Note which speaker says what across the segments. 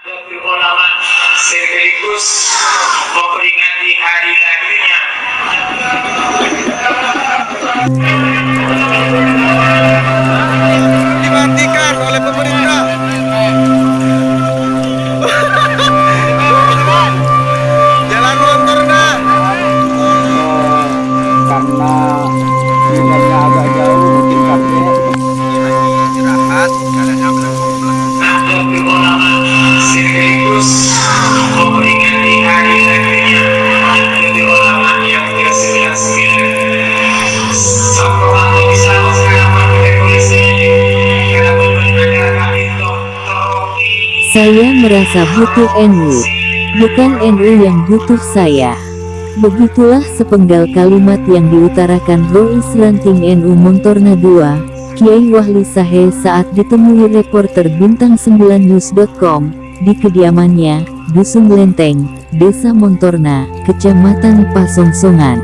Speaker 1: Nahdlatul Ulama sekaligus memperingati hari lahirnya
Speaker 2: dimatikan oleh pemerintah. Jalan motornya
Speaker 3: karena tinggalnya agak jauh mungkin kakek
Speaker 2: istirahat
Speaker 1: Nahdlatul Ulama sekaligus memperingati hari lahirnya Nahdlatul Ulama yang ke-99. Sampai bisa sekarang polisi kenapa ada itu Toroki.
Speaker 4: Saya merasa butuh NU, bukan NU yang butuh saya. Begitulah sepenggal kalimat yang diutarakan Rois Ranting NU Montorna II, Kiai Wahli Sahe saat ditemui reporter bintang9news.com di kediamannya, Dusun Lenteng, Desa Montorna, Kecamatan Pasongsongan.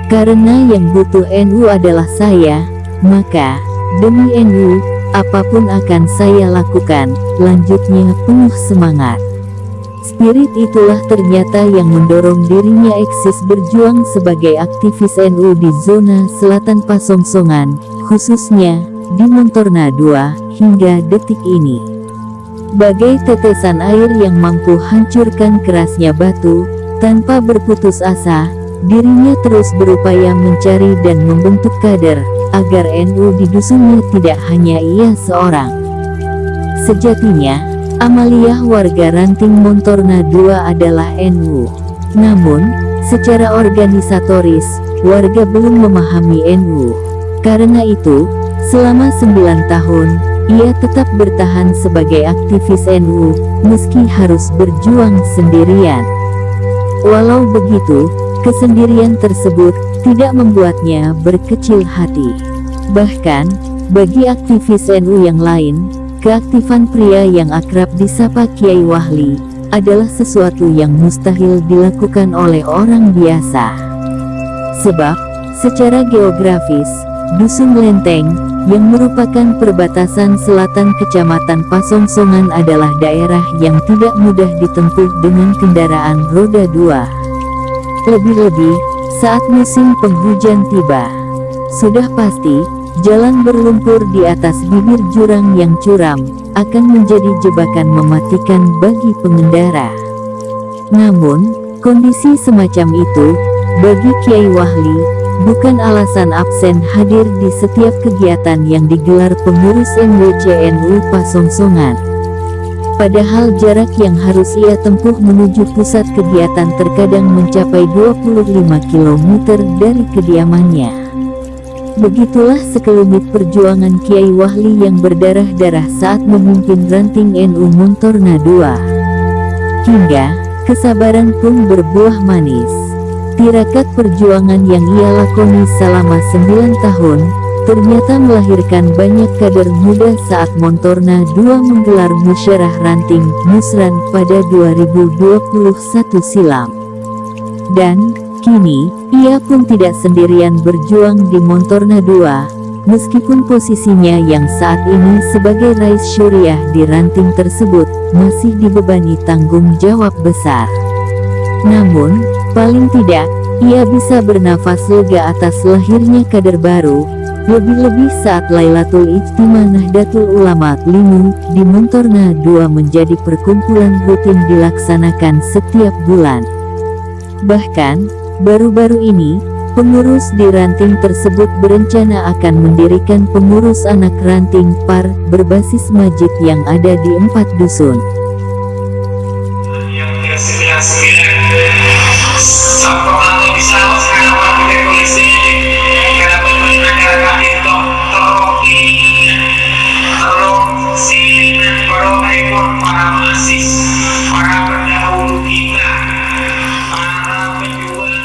Speaker 4: Karena yang butuh NU adalah saya, maka demi NU, apapun akan saya lakukan, lanjutnya penuh semangat. Spirit itulah ternyata yang mendorong dirinya eksis berjuang sebagai aktivis NU di zona selatan Pasongsongan, khususnya di Montorna II, hingga detik ini. Bagai tetesan air yang mampu hancurkan kerasnya batu, tanpa berputus asa, dirinya terus berupaya mencari dan membentuk kader, agar NU di dusunnya tidak hanya ia seorang. Sejatinya, Amalia warga Ranting Montorna II adalah NU. Namun, secara organisatoris, warga belum memahami NU. Karena itu, selama 9 tahun, ia tetap bertahan sebagai aktivis NU, meski harus berjuang sendirian. Walau begitu, kesendirian tersebut tidak membuatnya berkecil hati. Bahkan, bagi aktivis NU yang lain, keaktifan pria yang akrab disapa Kiai Wahli adalah sesuatu yang mustahil dilakukan oleh orang biasa. Sebab, secara geografis, Dusun Lenteng, yang merupakan perbatasan selatan Kecamatan Pasongsongan adalah daerah yang tidak mudah ditempuh dengan kendaraan roda 2. Lebih-lebih, saat musim penghujan tiba. Sudah pasti, jalan berlumpur di atas bibir jurang yang curam, akan menjadi jebakan mematikan bagi pengendara. Namun, kondisi semacam itu, bagi Kiai Wahli, bukan alasan absen hadir di setiap kegiatan yang digelar pengurus NWC-NU Pasongsongan. Padahal jarak yang harus ia tempuh menuju pusat kegiatan terkadang mencapai 25 km dari kediamannya. Begitulah sekelumit perjuangan Kiai Wahli yang berdarah-darah saat memimpin Ranting NU Montorna II. Hingga, kesabaran pun berbuah manis. Tirakat perjuangan yang ia lakoni selama 9 tahun, ternyata melahirkan banyak kader muda saat Montorna II menggelar Musyawarah Ranting Musran pada 2021 silam. Dan, kini, ia pun tidak sendirian berjuang di Montorna II, meskipun posisinya yang saat ini sebagai Rais Syuriah di Ranting tersebut, masih dibebani tanggung jawab besar. Namun, paling tidak, ia bisa bernafas lega atas lahirnya kader baru, lebih-lebih saat Lailatul Ijtima Nahdlatul Ulama Limu di Montorna II menjadi perkumpulan rutin dilaksanakan setiap bulan. Bahkan, baru-baru ini, pengurus di Ranting tersebut berencana akan mendirikan pengurus anak Ranting PAR berbasis masjid yang ada di 4 dusun.
Speaker 1: Yang ke-99 sampai bisa sekarang polisi kenapa ada itu Toroki tolong dan para para masis para pendahulu kita para pejuang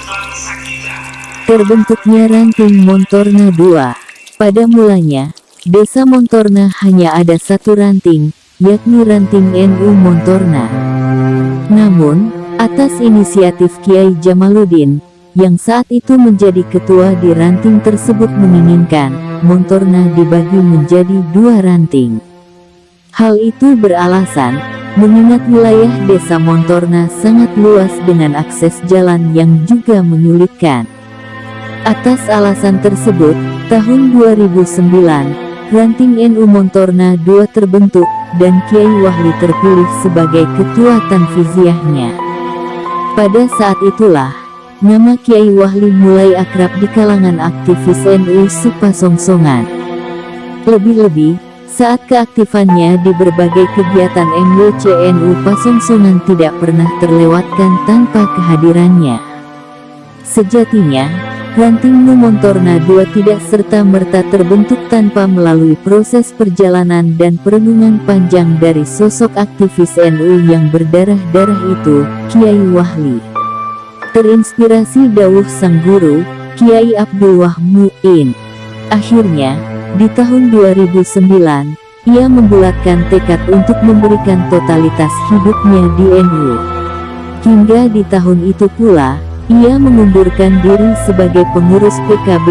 Speaker 1: bangsa kita.
Speaker 4: Terbentuknya Ranting Montorna II. Pada mulanya, Desa Montorna hanya ada satu ranting, yakni Ranting NU Montorna. Namun, atas inisiatif Kiai Jamaluddin, yang saat itu menjadi ketua di Ranting tersebut menginginkan, Montorna dibagi menjadi 2 ranting. Hal itu beralasan, mengingat wilayah Desa Montorna sangat luas dengan akses jalan yang juga menyulitkan. Atas alasan tersebut, tahun 2009, Ranting NU Montorna II terbentuk, dan Kiai Wahli terpilih sebagai ketua tanfiziahnya. Pada saat itulah, nama Kiai Wahli mulai akrab di kalangan aktivis NU sepasongsongan. Lebih-lebih, saat keaktifannya di berbagai kegiatan MWCNU pasongsongan tidak pernah terlewatkan tanpa kehadirannya. Sejatinya, Ranting NU Montorna II tidak serta-merta terbentuk tanpa melalui proses perjalanan dan perenungan panjang dari sosok aktivis NU yang berdarah-darah itu, Kiai Wahli. Terinspirasi dawuh sang guru, Kiai Abdul Wahab Mu'in. Akhirnya, di tahun 2009, ia membulatkan tekad untuk memberikan totalitas hidupnya di NU. Hingga di tahun itu pula, ia mengundurkan diri sebagai pengurus PKB,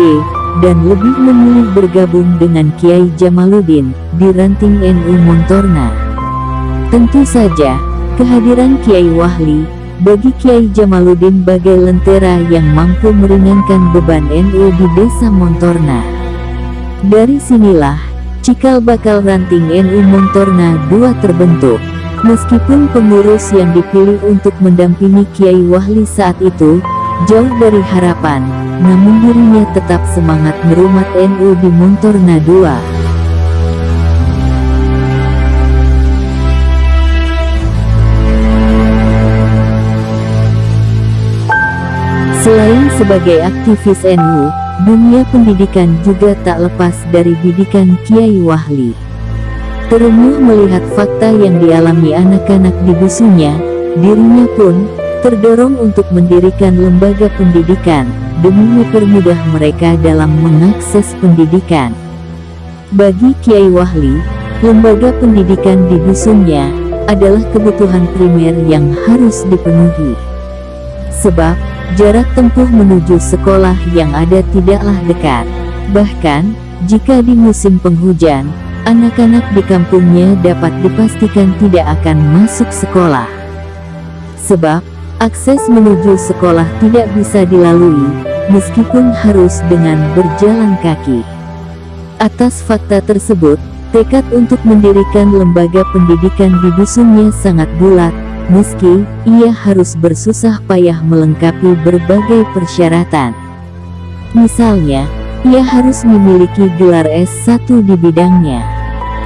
Speaker 4: dan lebih memilih bergabung dengan Kiai Jamaluddin, di Ranting NU Montorna. Tentu saja, kehadiran Kiai Wahli, bagi Kiai Jamaluddin bagai lentera yang mampu meringankan beban NU di Desa Montorna. Dari sinilah, cikal bakal Ranting NU Montorna II terbentuk. Meskipun pengurus yang dipilih untuk mendampingi Kiai Wahli saat itu, jauh dari harapan, namun dirinya tetap semangat merumat NU di Montorna II. Selain sebagai aktivis NU, dunia pendidikan juga tak lepas dari bidikan Kiai Wahli. Terenyuh melihat fakta yang dialami anak-anak di dusunnya, dirinya pun terdorong untuk mendirikan lembaga pendidikan, demi mempermudah mereka dalam mengakses pendidikan. Bagi Kiai Wahli, lembaga pendidikan di dusunnya adalah kebutuhan primer yang harus dipenuhi. Sebab, jarak tempuh menuju sekolah yang ada tidaklah dekat. Bahkan, jika di musim penghujan, anak-anak di kampungnya dapat dipastikan tidak akan masuk sekolah. Sebab, akses menuju sekolah tidak bisa dilalui, meskipun harus dengan berjalan kaki. Atas fakta tersebut, tekad untuk mendirikan lembaga pendidikan di dusunnya sangat bulat, meski ia harus bersusah payah melengkapi berbagai persyaratan. Misalnya, ia harus memiliki gelar S1 di bidangnya.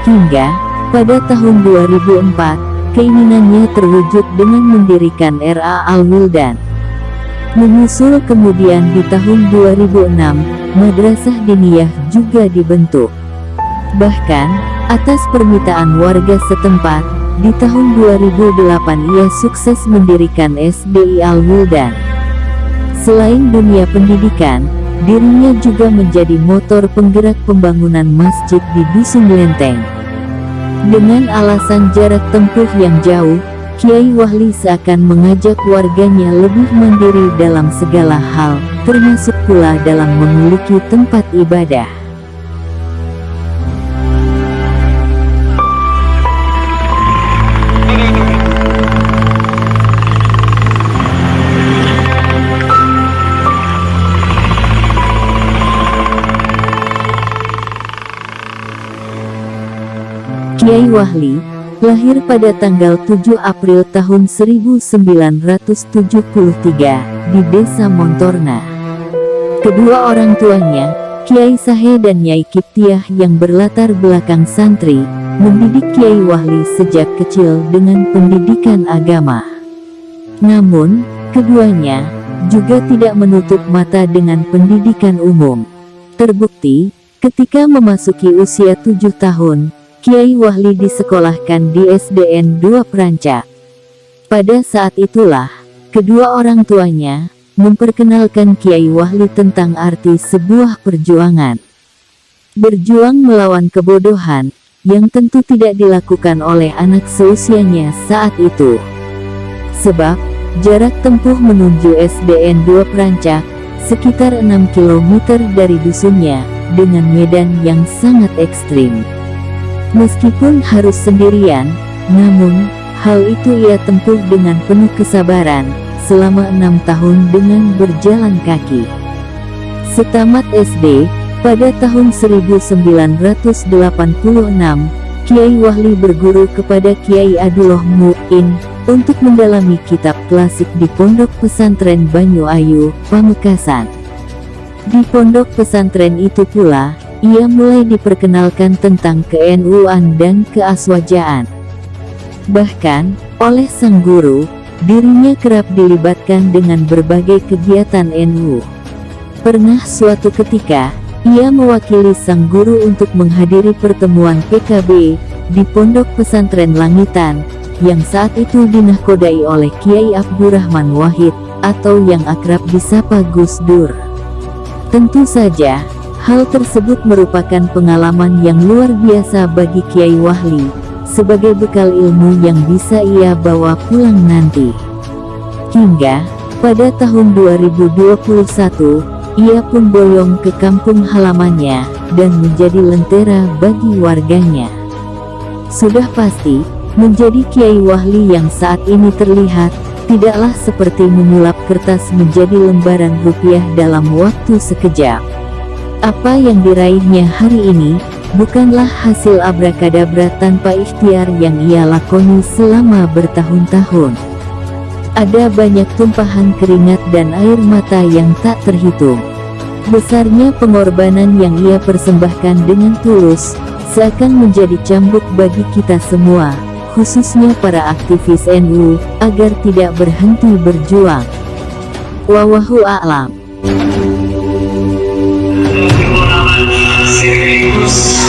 Speaker 4: Hingga, pada tahun 2004, keinginannya terwujud dengan mendirikan RA Al-Wildan. Menyusul kemudian di tahun 2006, Madrasah Diniyah juga dibentuk. Bahkan, atas permintaan warga setempat, di tahun 2008 ia sukses mendirikan SDI Al-Wildan. Selain dunia pendidikan, dirinya juga menjadi motor penggerak pembangunan masjid di Dusun Lenteng. Dengan alasan jarak tempuh yang jauh, Kiai Wahli seakan mengajak warganya lebih mandiri dalam segala hal, termasuk pula dalam memiliki tempat ibadah. Kiai Wahli lahir pada tanggal 7 April tahun 1973 di Desa Montorna. Kedua orang tuanya, Kiai Sahe dan Nyai Kiptiah yang berlatar belakang santri, mendidik Kiai Wahli sejak kecil dengan pendidikan agama. Namun, keduanya juga tidak menutup mata dengan pendidikan umum. Terbukti, ketika memasuki usia 7 tahun, Kiai Wahli disekolahkan di SDN 2 Prancak. Pada saat itulah, kedua orang tuanya memperkenalkan Kiai Wahli tentang arti sebuah perjuangan. Berjuang melawan kebodohan, yang tentu tidak dilakukan oleh anak seusianya saat itu. Sebab, jarak tempuh menuju SDN 2 Prancak, sekitar 6 km dari dusunnya, dengan medan yang sangat ekstrim. Meskipun harus sendirian, namun, hal itu ia tempuh dengan penuh kesabaran, selama 6 tahun dengan berjalan kaki. Setamat SD, pada tahun 1986, Kiai Wahli berguru kepada Kiai Abdullah Mu'in, untuk mendalami kitab klasik di Pondok Pesantren Banyu Ayu, Pamekasan. Di pondok pesantren itu pula, ia mulai diperkenalkan tentang ke-NU-an dan keaswajaan. Bahkan, oleh sang guru, dirinya kerap dilibatkan dengan berbagai kegiatan NU. Pernah suatu ketika, ia mewakili sang guru untuk menghadiri pertemuan PKB di Pondok Pesantren Langitan, yang saat itu dinahkodai oleh Kiai Abdurrahman Wahid, atau yang akrab disapa Gus Dur. Tentu saja, hal tersebut merupakan pengalaman yang luar biasa bagi Kiai Wahli, sebagai bekal ilmu yang bisa ia bawa pulang nanti. Hingga, pada tahun 2021, ia pun boyong ke kampung halamannya, dan menjadi lentera bagi warganya. Sudah pasti, menjadi Kiai Wahli yang saat ini terlihat, tidaklah seperti menyulap kertas menjadi lembaran rupiah dalam waktu sekejap. Apa yang diraihnya hari ini, bukanlah hasil abrakadabra tanpa ikhtiar yang ia lakoni selama bertahun-tahun. Ada banyak tumpahan keringat dan air mata yang tak terhitung. Besarnya pengorbanan yang ia persembahkan dengan tulus, seakan menjadi cambuk bagi kita semua, khususnya para aktivis NU, agar tidak berhenti berjuang. Wallahu a'lam.
Speaker 1: Sekaligus